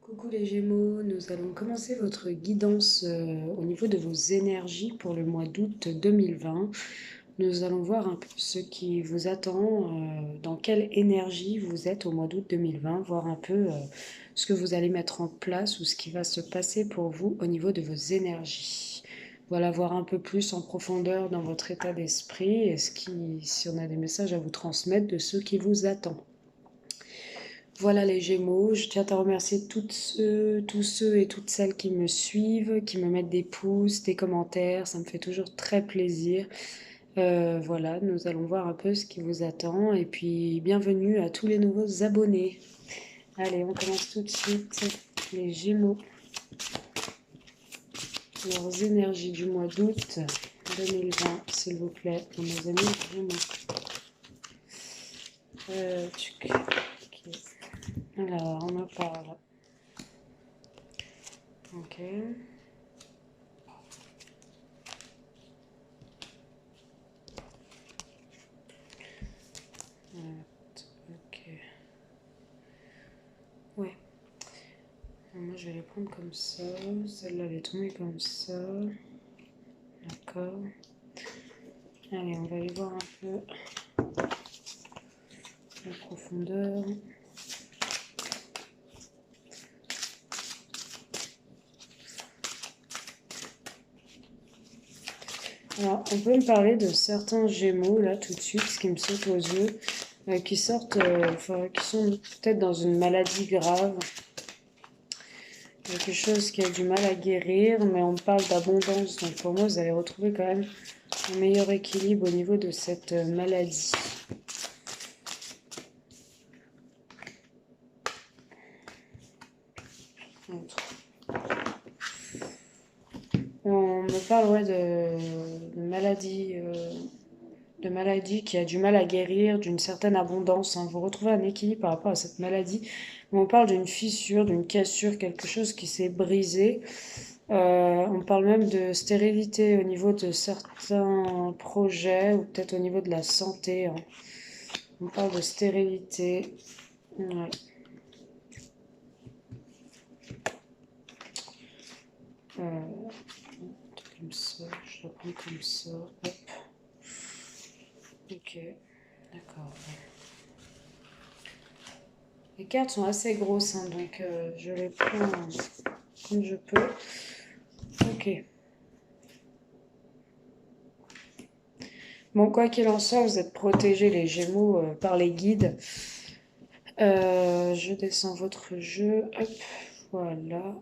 Coucou les Gémeaux, nous allons commencer votre guidance au niveau de vos énergies pour le mois d'août 2020. Nous allons voir un peu ce qui vous attend, dans quelle énergie vous êtes au mois d'août 2020, voir un peu ce que vous allez mettre en place ou ce qui va se passer pour vous au niveau de vos énergies. Voilà, voir un peu plus en profondeur dans votre état d'esprit et si on a des messages à vous transmettre de ce qui vous attend. Voilà les Gémeaux, je tiens à te remercier tous ceux et toutes celles qui me suivent, qui me mettent des pouces, des commentaires, ça me fait toujours très plaisir. Voilà, nous allons voir un peu ce qui vous attend et puis bienvenue à tous les nouveaux abonnés. Allez, on commence tout de suite. Les Gémeaux, leurs énergies du mois d'août 2020, s'il vous plaît, pour mes amis Gémeaux. Ok. Alors, on me parle. Ok. Ok. Ouais. Moi, je vais les prendre comme ça. Celle-là, elle est tombée comme ça. D'accord. Allez, on va aller voir un peu la profondeur. Alors, on peut me parler de certains Gémeaux, là, tout de suite, ce qui me saute aux yeux, qui sortent, qui sont peut-être dans une maladie grave, quelque chose qui a du mal à guérir, mais on parle d'abondance. Donc, pour moi, vous allez retrouver quand même un meilleur équilibre au niveau de cette maladie. On me parle ouais, de maladie qui a du mal à guérir, d'une certaine abondance. Hein. Vous retrouvez un équilibre par rapport à cette maladie. Mais on parle d'une fissure, d'une cassure, quelque chose qui s'est brisé. On parle même de stérilité au niveau de certains projets ou peut-être au niveau de la santé. Hein. On parle de stérilité. Ouais. Comme ça, je la prends comme ça. Hop. Ok, d'accord. Les cartes sont assez grosses, hein, donc je les prends comme je peux. Ok. Bon, quoi qu'il en soit, vous êtes protégés, les Gémeaux, par les guides. Je descends votre jeu. Hop, voilà.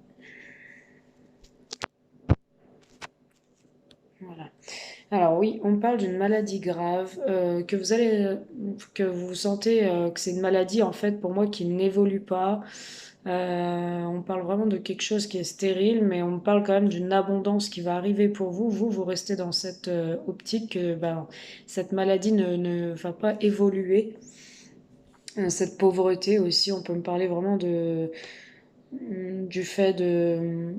Voilà. Alors oui, on parle d'une maladie grave, que vous sentez que c'est une maladie en fait pour moi qui n'évolue pas. On parle vraiment de quelque chose qui est stérile, mais on parle quand même d'une abondance qui va arriver pour vous. Vous restez dans cette optique que cette maladie ne va pas évoluer. Cette pauvreté aussi, on peut me parler vraiment du fait de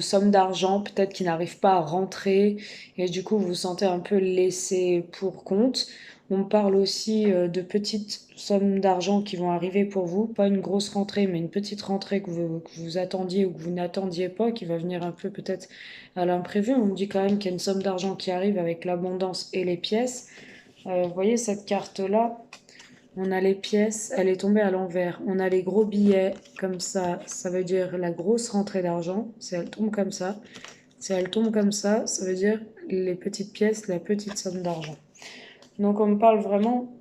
sommes d'argent peut-être qui n'arrivent pas à rentrer et du coup vous vous sentez un peu laissé pour compte. On parle aussi de petites sommes d'argent qui vont arriver pour vous, pas une grosse rentrée mais une petite rentrée que vous attendiez ou que vous n'attendiez pas, qui va venir un peu peut-être à l'imprévu. On me dit quand même qu'il y a une somme d'argent qui arrive avec l'abondance et les pièces. Vous voyez cette carte-là, on a les pièces, elle est tombée à l'envers. On a les gros billets comme ça veut dire la grosse rentrée d'argent. Si elle tombe comme ça, si elle tombe comme ça veut dire les petites pièces, la petite somme d'argent. Donc on me parle vraiment,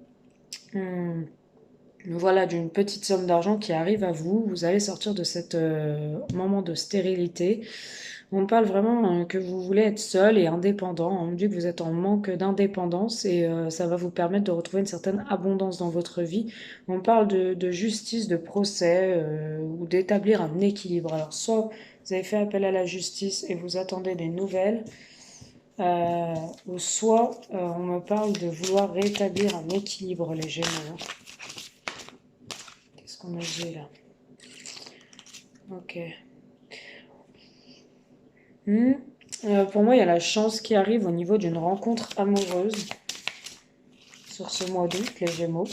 voilà, d'une petite somme d'argent qui arrive à vous. Vous allez sortir de cet moment de stérilité. On parle vraiment que vous voulez être seul et indépendant. On me dit que vous êtes en manque d'indépendance et ça va vous permettre de retrouver une certaine abondance dans votre vie. On parle de justice, de procès ou d'établir un équilibre. Alors soit vous avez fait appel à la justice et vous attendez des nouvelles, ou soit on me parle de vouloir rétablir un équilibre, les Gémeaux. Qu'est-ce qu'on a dit là? Ok. Pour moi, il y a la chance qui arrive au niveau d'une rencontre amoureuse sur ce mois d'août, les Gémeaux.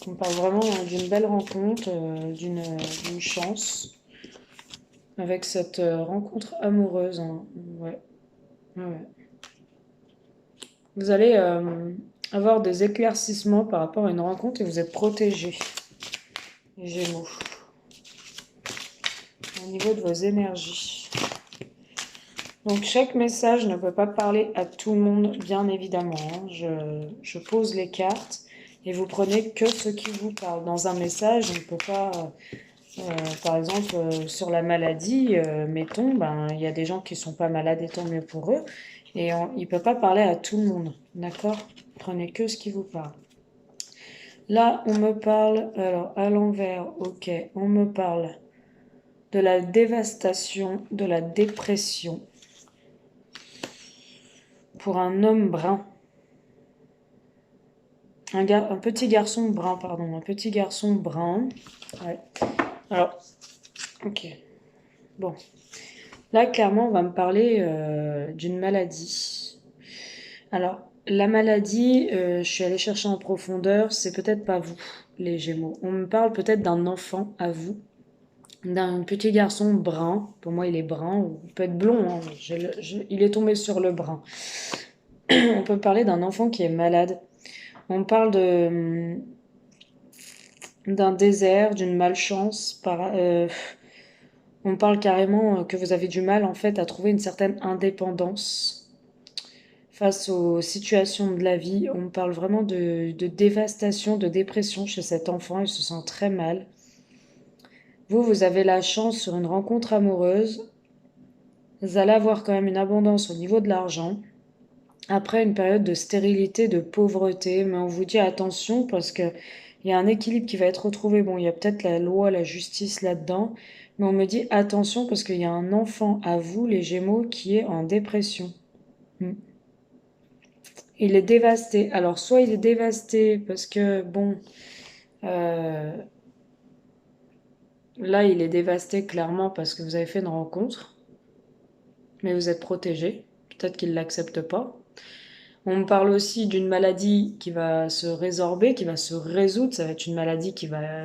On parle vraiment d'une belle rencontre, d'une chance avec cette rencontre amoureuse, hein. Ouais, ouais, ouais. Vous allez avoir des éclaircissements par rapport à une rencontre et vous êtes protégés, les Gémeaux, au niveau de vos énergies. Donc chaque message ne peut pas parler à tout le monde, bien évidemment, hein. Je pose les cartes et vous prenez que ce qui vous parle. Dans un message, on ne peut pas, par exemple, sur la maladie, mettons, ben, il y a des gens qui ne sont pas malades et tant mieux pour eux. Et il ne peut pas parler à tout le monde, d'accord? Prenez que ce qui vous parle. Là, on me parle, alors à l'envers, ok, on me parle de la dévastation, de la dépression pour un homme brun. Un petit garçon brun, pardon, un petit garçon brun. Ouais. Alors, ok, bon. Là, clairement, on va me parler d'une maladie. Alors, la maladie, je suis allée chercher en profondeur, c'est peut-être pas vous, les Gémeaux. On me parle peut-être d'un enfant à vous, d'un petit garçon brun. Pour moi, il est brun, ou il peut être blond, hein. Il est tombé sur le brun. On peut me parler d'un enfant qui est malade. On parle d'un désert, d'une malchance. On parle carrément que vous avez du mal en fait à trouver une certaine indépendance face aux situations de la vie. On parle vraiment de dévastation, de dépression chez cet enfant. Il se sent très mal. Vous avez la chance sur une rencontre amoureuse. Vous allez avoir quand même une abondance au niveau de l'argent. Après une période de stérilité, de pauvreté, mais on vous dit attention parce que il y a un équilibre qui va être retrouvé. Bon, il y a peut-être la loi, la justice là-dedans, mais on me dit attention parce qu'il y a un enfant à vous, les Gémeaux, qui est en dépression. Il est dévasté. Alors, soit il est dévasté parce que, bon, euh, là, il est dévasté clairement parce que vous avez fait une rencontre, mais vous êtes protégé. Peut-être qu'il ne l'accepte pas. On me parle aussi d'une maladie qui va se résorber, qui va se résoudre. Ça va être une maladie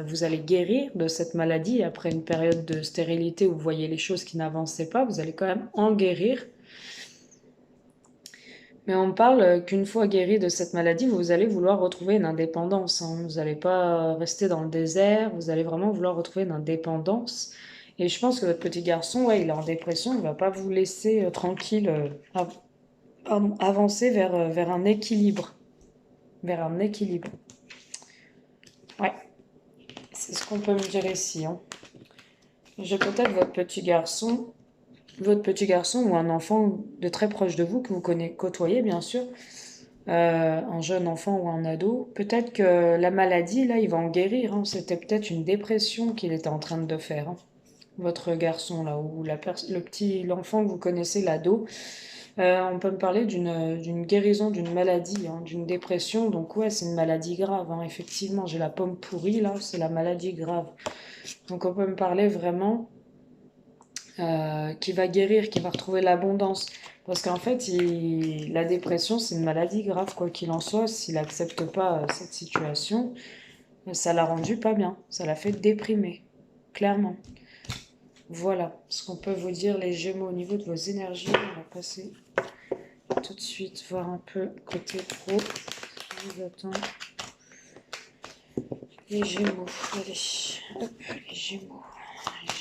vous allez guérir de cette maladie après une période de stérilité où vous voyez les choses qui n'avançaient pas. Vous allez quand même en guérir. Mais on me parle qu'une fois guéri de cette maladie, vous allez vouloir retrouver une indépendance, hein. Vous n'allez pas rester dans le désert. Vous allez vraiment vouloir retrouver une indépendance. Et je pense que votre petit garçon, ouais, il est en dépression. Il ne va pas vous laisser tranquille. Avancer vers un équilibre. Vers un équilibre. Ouais, c'est ce qu'on peut me dire ici, hein. J'ai peut-être votre petit garçon ou un enfant de très proche de vous que vous côtoyez, bien sûr, un jeune enfant ou un ado. Peut-être que la maladie, là, il va en guérir, hein. C'était peut-être une dépression qu'il était en train de faire, hein. Votre garçon, là, ou l'enfant que vous connaissez, l'ado. On peut me parler d'une guérison d'une maladie, hein, d'une dépression. Donc ouais, c'est une maladie grave, hein. Effectivement, j'ai la pomme pourrie là, c'est la maladie grave. Donc on peut me parler vraiment qui va guérir, qui va retrouver l'abondance. Parce qu'en fait, la dépression, c'est une maladie grave, quoi qu'il en soit. S'il n'accepte pas cette situation, ça l'a rendu pas bien. Ça l'a fait déprimer, clairement. Voilà ce qu'on peut vous dire, les Gémeaux, au niveau de vos énergies. On va passer tout de suite voir un peu côté pro. Je vous attends. Les Gémeaux, allez, hop, les Gémeaux.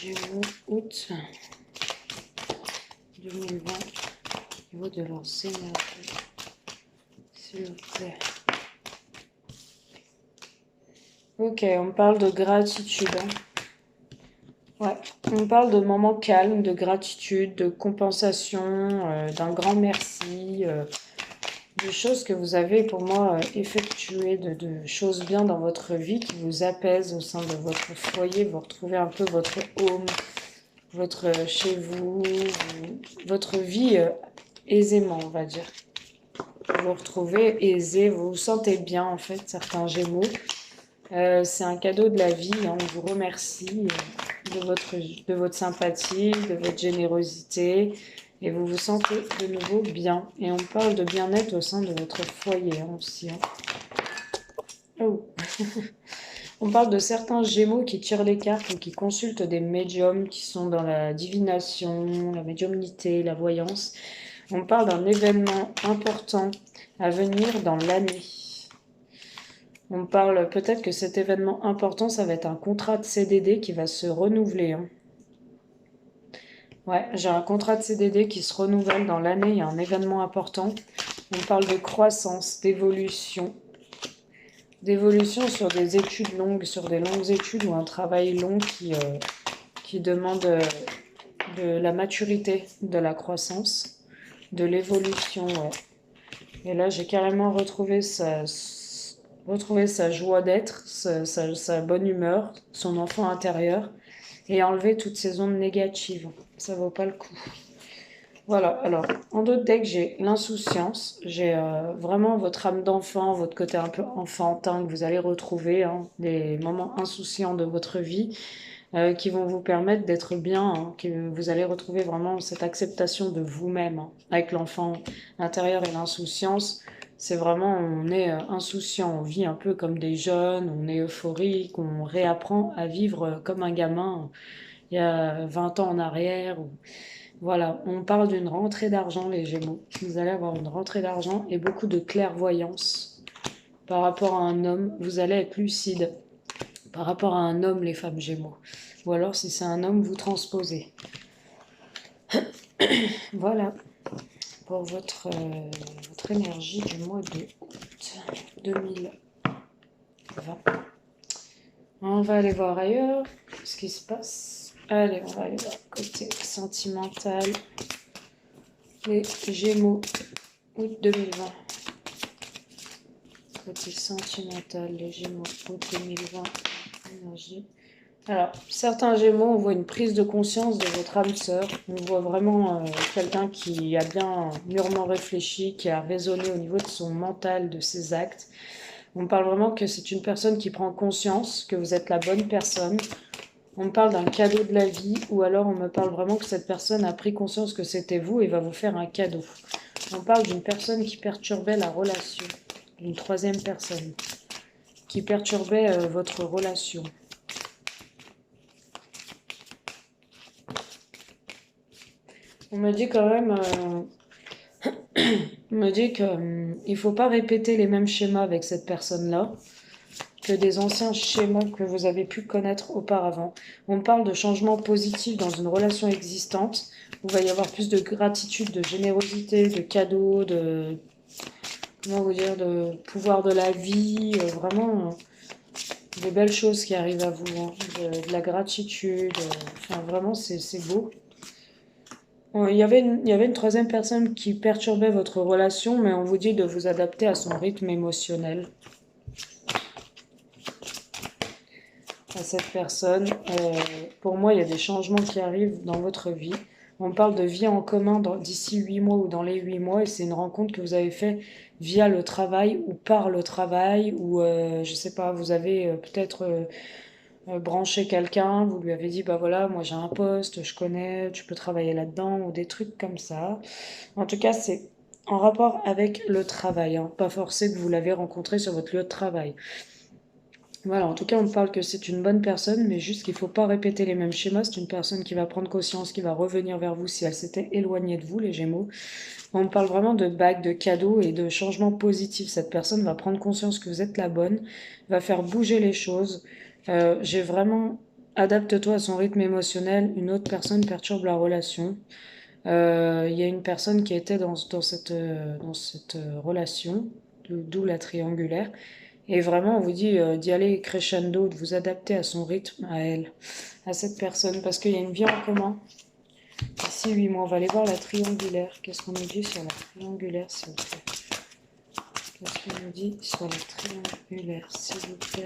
Gémeaux, août 2020, au niveau de leurs énergies, s'il vous plaît. Ok, on parle de gratitude, hein. Ouais, on parle de moments calmes, de gratitude, de compensation, d'un grand merci, de choses que vous avez pour moi effectuées, de choses bien dans votre vie qui vous apaisent au sein de votre foyer. Vous retrouvez un peu votre home, votre chez vous, votre vie aisément, on va dire. Vous vous retrouvez aisé, vous vous sentez bien en fait, certains Gémeaux. C'est un cadeau de la vie, hein. On vous remercie de votre sympathie, de votre générosité, et vous vous sentez de nouveau bien. Et on parle de bien-être au sein de votre foyer, hein, aussi, hein. Oh. On parle de certains Gémeaux qui tirent les cartes ou qui consultent des médiums qui sont dans la divination, la médiumnité, la voyance. On parle d'un événement important à venir dans l'année. On parle peut-être que cet événement important, ça va être un contrat de CDD qui va se renouveler, hein. Ouais, j'ai un contrat de CDD qui se renouvelle dans l'année, il y a un événement important. On parle de croissance, d'évolution sur des études longues, sur des longues études ou un travail long qui demande de la maturité, de la croissance, de l'évolution. Ouais. Et là, j'ai carrément retrouvé sa joie d'être, sa bonne humeur, son enfant intérieur, et enlever toutes ces ondes négatives. Ça vaut pas le coup. Voilà, alors, en d'autres decks, j'ai l'insouciance, j'ai vraiment votre âme d'enfant, votre côté un peu enfantin que vous allez retrouver, hein, des moments insouciants de votre vie qui vont vous permettre d'être bien, hein, que vous allez retrouver vraiment cette acceptation de vous-même, hein, avec l'enfant intérieur et l'insouciance. C'est vraiment, on est insouciant, on vit un peu comme des jeunes, on est euphorique, on réapprend à vivre comme un gamin il y a 20 ans en arrière. Voilà, on parle d'une rentrée d'argent, les Gémeaux. Vous allez avoir une rentrée d'argent et beaucoup de clairvoyance par rapport à un homme. Vous allez être lucide par rapport à un homme, les femmes Gémeaux. Ou alors, si c'est un homme, vous transposez. Voilà pour votre énergie du mois de août 2020. On va aller voir ailleurs ce qui se passe. Allez, on va aller voir côté sentimental. Les Gémeaux, août 2020. Côté sentimental, les Gémeaux, août 2020. Énergie. Alors, certains Gémeaux, on voit une prise de conscience de votre âme sœur. On voit vraiment quelqu'un qui a bien mûrement réfléchi, qui a raisonné au niveau de son mental, de ses actes. On parle vraiment que c'est une personne qui prend conscience que vous êtes la bonne personne. On me parle d'un cadeau de la vie, ou alors on me parle vraiment que cette personne a pris conscience que c'était vous et va vous faire un cadeau. On parle d'une personne qui perturbait la relation, d'une troisième personne, qui perturbait votre relation. On me dit quand même, on me dit qu'il ne faut pas répéter les mêmes schémas avec cette personne-là que des anciens schémas que vous avez pu connaître auparavant. On parle de changements positifs dans une relation existante, où il va y avoir plus de gratitude, de générosité, de cadeaux, de, comment vous dire, de pouvoir de la vie, vraiment des belles choses qui arrivent à vous, hein, de la gratitude, enfin vraiment c'est beau. Il y avait une troisième personne qui perturbait votre relation, mais on vous dit de vous adapter à son rythme émotionnel, à cette personne. Pour moi, il y a des changements qui arrivent dans votre vie. On parle de vie en commun d'ici 8 mois ou dans les 8 mois, et c'est une rencontre que vous avez fait via le travail ou par le travail, ou je sais pas, vous avez peut-être branché quelqu'un, vous lui avez dit, bah voilà, moi j'ai un poste, je connais, tu peux travailler là-dedans, ou des trucs comme ça. En tout cas, c'est en rapport avec le travail, hein, pas forcé que vous l'avez rencontré sur votre lieu de travail. Voilà, en tout cas, on parle que c'est une bonne personne, mais juste qu'il ne faut pas répéter les mêmes schémas. C'est une personne qui va prendre conscience, qui va revenir vers vous si elle s'était éloignée de vous, les Gémeaux. On parle vraiment de bagues, de cadeaux et de changements positifs. Cette personne va prendre conscience que vous êtes la bonne, va faire bouger les choses. J'ai vraiment, adapte-toi à son rythme émotionnel. Une autre personne perturbe la relation. Il y a une personne qui était dans cette relation, d'où la triangulaire. Et vraiment, on vous dit d'y aller crescendo, de vous adapter à son rythme, à elle, à cette personne, parce qu'il y a une vie en commun. Ici, 8 mois, on va aller voir la triangulaire. Qu'est-ce qu'on nous dit sur la triangulaire, s'il vous plaît? Qu'est-ce qu'on nous dit sur la triangulaire, s'il vous plaît?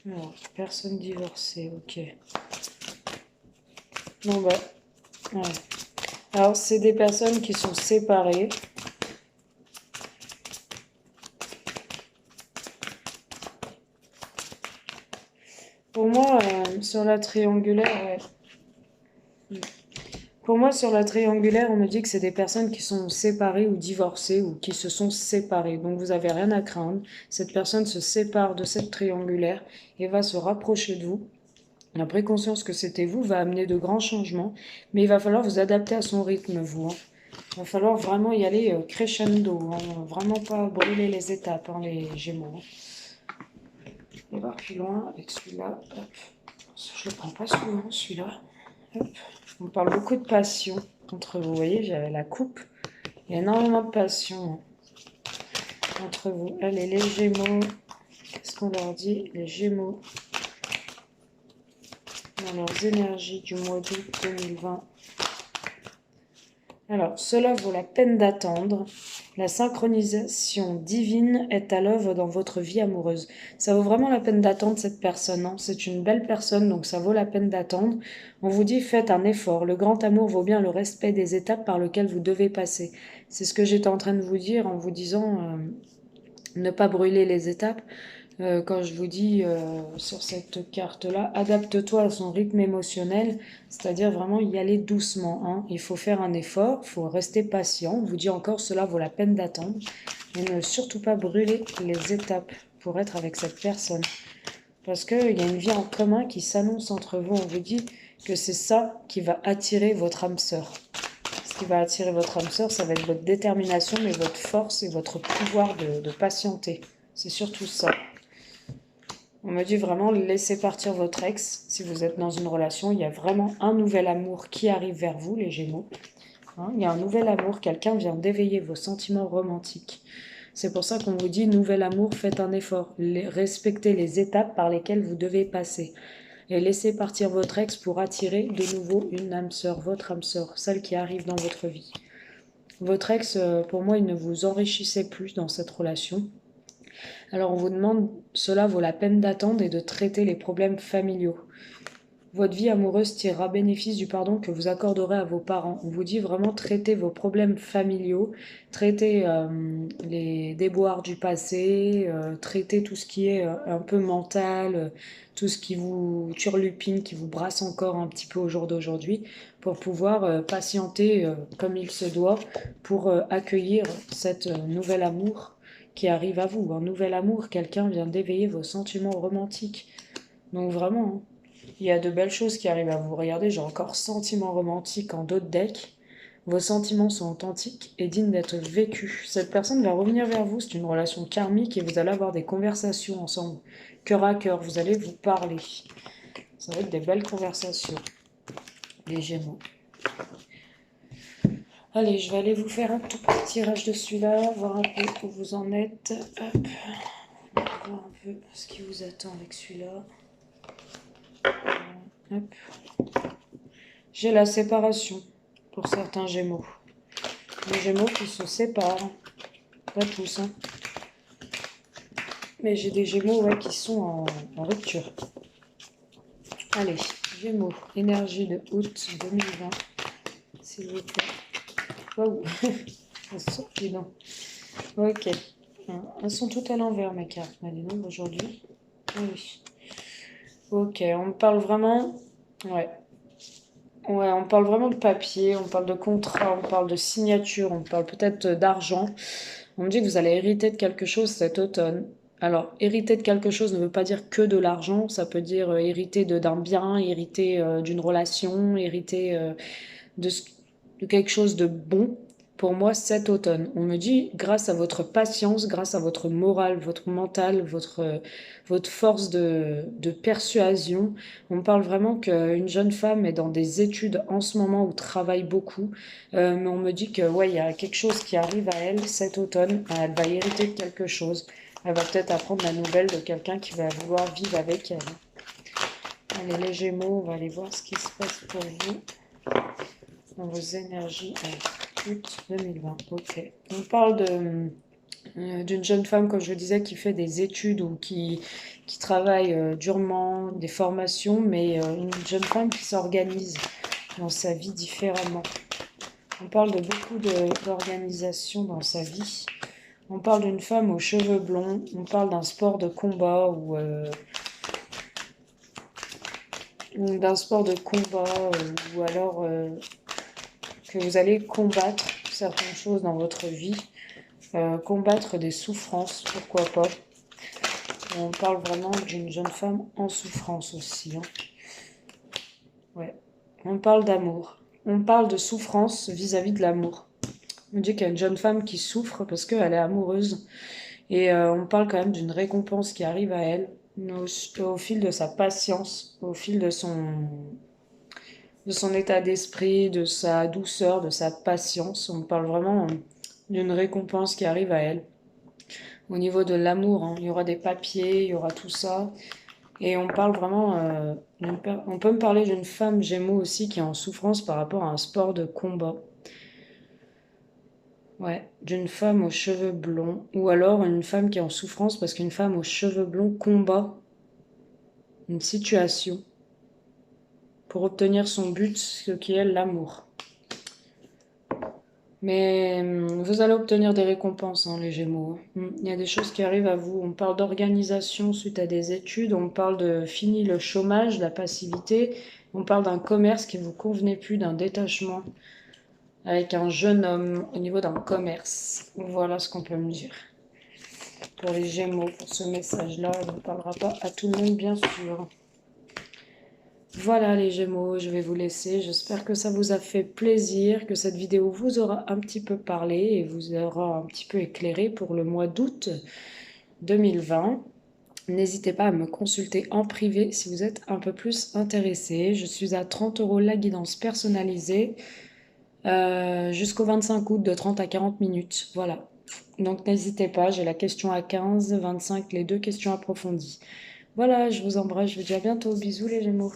Alors, personne divorcée, ok. Non, bah, ouais. Alors, c'est des personnes qui sont séparées. Pour moi, sur la triangulaire, ouais. Pour moi, sur la triangulaire, on me dit que c'est des personnes qui sont séparées ou divorcées ou qui se sont séparées. Donc vous n'avez rien à craindre. Cette personne se sépare de cette triangulaire et va se rapprocher de vous. La préconscience que c'était vous va amener de grands changements, mais il va falloir vous adapter à son rythme, vous. Hein. Il va falloir vraiment y aller crescendo, hein. Vraiment pas brûler les étapes, hein, les Gémeaux. On va plus loin avec celui-là. Je le prends pas souvent, celui-là. On parle beaucoup de passion entre vous. Vous voyez, j'avais la coupe. Il y a énormément de passion entre vous. Allez, les Gémeaux. Qu'est-ce qu'on leur dit? Les Gémeaux. Dans leurs énergies du mois d'août 2020. Alors, cela vaut la peine d'attendre. La synchronisation divine est à l'œuvre dans votre vie amoureuse. Ça vaut vraiment la peine d'attendre cette personne. Hein. C'est une belle personne, donc ça vaut la peine d'attendre. On vous dit, faites un effort. Le grand amour vaut bien le respect des étapes par lesquelles vous devez passer. C'est ce que j'étais en train de vous dire en vous disant ne pas brûler les étapes. Quand je vous dis sur cette carte-là, adapte-toi à son rythme émotionnel, c'est-à-dire vraiment y aller doucement. Hein. Il faut faire un effort, il faut rester patient. On vous dit encore, cela vaut la peine d'attendre. Et ne surtout pas brûler les étapes pour être avec cette personne. Parce qu'il y a une vie en commun qui s'annonce entre vous. On vous dit que c'est ça qui va attirer votre âme sœur. Ce qui va attirer votre âme sœur, ça va être votre détermination, mais votre force et votre pouvoir de patienter. C'est surtout ça. On me dit vraiment, laissez partir votre ex. Si vous êtes dans une relation, il y a vraiment un nouvel amour qui arrive vers vous, les Gémeaux. Hein, il y a un nouvel amour, quelqu'un vient d'éveiller vos sentiments romantiques. C'est pour ça qu'on vous dit, nouvel amour, faites un effort. Respectez les étapes par lesquelles vous devez passer. Et laissez partir votre ex pour attirer de nouveau une âme sœur, votre âme sœur, celle qui arrive dans votre vie. Votre ex, pour moi, il ne vous enrichissait plus dans cette relation. Alors on vous demande, cela vaut la peine d'attendre et de traiter les problèmes familiaux. Votre vie amoureuse tirera bénéfice du pardon que vous accorderez à vos parents. On vous dit vraiment traitez vos problèmes familiaux, traitez les déboires du passé, traitez tout ce qui est un peu mental, tout ce qui vous turlupine, qui vous brasse encore un petit peu au jour d'aujourd'hui, pour pouvoir patienter comme il se doit pour accueillir cette nouvel amour qui arrive à vous. Un nouvel amour, quelqu'un vient d'éveiller vos sentiments romantiques. Donc vraiment, il y a de belles choses qui arrivent à vous. Regardez, j'ai encore sentiments romantiques en d'autres decks. Vos sentiments sont authentiques et dignes d'être vécus. Cette personne va revenir vers vous, c'est une relation karmique et vous allez avoir des conversations ensemble. Cœur à cœur, vous allez vous parler. Ça va être des belles conversations, les Gémeaux. Allez, je vais aller vous faire un tout petit tirage de celui-là, voir un peu où vous en êtes. Hop. On va voir un peu ce qui vous attend avec celui-là. Hop. J'ai la séparation pour certains Gémeaux. Les Gémeaux qui se séparent. Pas tous, hein. Mais j'ai des Gémeaux qui sont en rupture. Allez, Gémeaux, énergie de août 2020. S'il vous plaît. Waouh, elles sont évidentes. Ok. Elles sont toutes à l'envers, mes cartes, Malénon, aujourd'hui. Oui. Ok, on parle vraiment... Ouais, on parle vraiment de papier, on parle de contrat, on parle de signature, on parle peut-être d'argent. On me dit que vous allez hériter de quelque chose cet automne. Alors, hériter de quelque chose ne veut pas dire que de l'argent, ça peut dire hériter d'un bien, hériter d'une relation, hériter de quelque chose de bon. Pour moi, cet automne, on me dit, grâce à votre patience, grâce à votre morale, votre mental, votre force de persuasion, on parle vraiment qu'une jeune femme est dans des études en ce moment ou travaille beaucoup, mais on me dit que ouais, il y a quelque chose qui arrive à elle cet automne, elle va hériter de quelque chose, elle va peut-être apprendre la nouvelle de quelqu'un qui va vouloir vivre avec elle. Allez, les Gémeaux, on va aller voir ce qui se passe pour vous dans vos énergies août 2020. Ok. On parle d'une jeune femme, comme je le disais, qui fait des études ou qui travaille durement, des formations, mais une jeune femme qui s'organise dans sa vie différemment. On parle de beaucoup d'organisation dans sa vie. On parle d'une femme aux cheveux blonds. On parle d'un sport de combat ou d'un sport de combat ou alors que vous allez combattre certaines choses dans votre vie, combattre des souffrances, pourquoi pas. On parle vraiment d'une jeune femme en souffrance aussi. Hein. Ouais. On parle d'amour. On parle de souffrance vis-à-vis de l'amour. On dit qu'il y a une jeune femme qui souffre parce qu'elle est amoureuse. Et on parle quand même d'une récompense qui arrive à elle au fil de sa patience, au fil de son état d'esprit, de sa douceur, de sa patience. On parle vraiment d'une récompense qui arrive à elle. Au niveau de l'amour, hein, il y aura des papiers, il y aura tout ça. Et on parle vraiment, on peut me parler d'une femme Gémeaux aussi qui est en souffrance par rapport à un sport de combat. Ouais, d'une femme aux cheveux blonds. Ou alors une femme qui est en souffrance parce qu'une femme aux cheveux blonds combat une situation pour obtenir son but, ce qui est l'amour. Mais vous allez obtenir des récompenses, hein, les Gémeaux. Il y a des choses qui arrivent à vous. On parle d'organisation suite à des études, on parle de fini le chômage, la passivité, on parle d'un commerce qui ne vous convenait plus, d'un détachement avec un jeune homme au niveau d'un commerce. Voilà ce qu'on peut me dire. Pour les Gémeaux, pour ce message-là, il ne parlera pas à tout le monde, bien sûr. Voilà les Gémeaux, je vais vous laisser. J'espère que ça vous a fait plaisir, que cette vidéo vous aura un petit peu parlé et vous aura un petit peu éclairé pour le mois d'août 2020. N'hésitez pas à me consulter en privé si vous êtes un peu plus intéressé. Je suis à 30 € la guidance personnalisée jusqu'au 25 août de 30 à 40 minutes. Voilà. Donc n'hésitez pas, j'ai la question à 15, 25, les deux questions approfondies. Voilà, je vous embrasse, je vous dis à bientôt. Bisous les Gémeaux.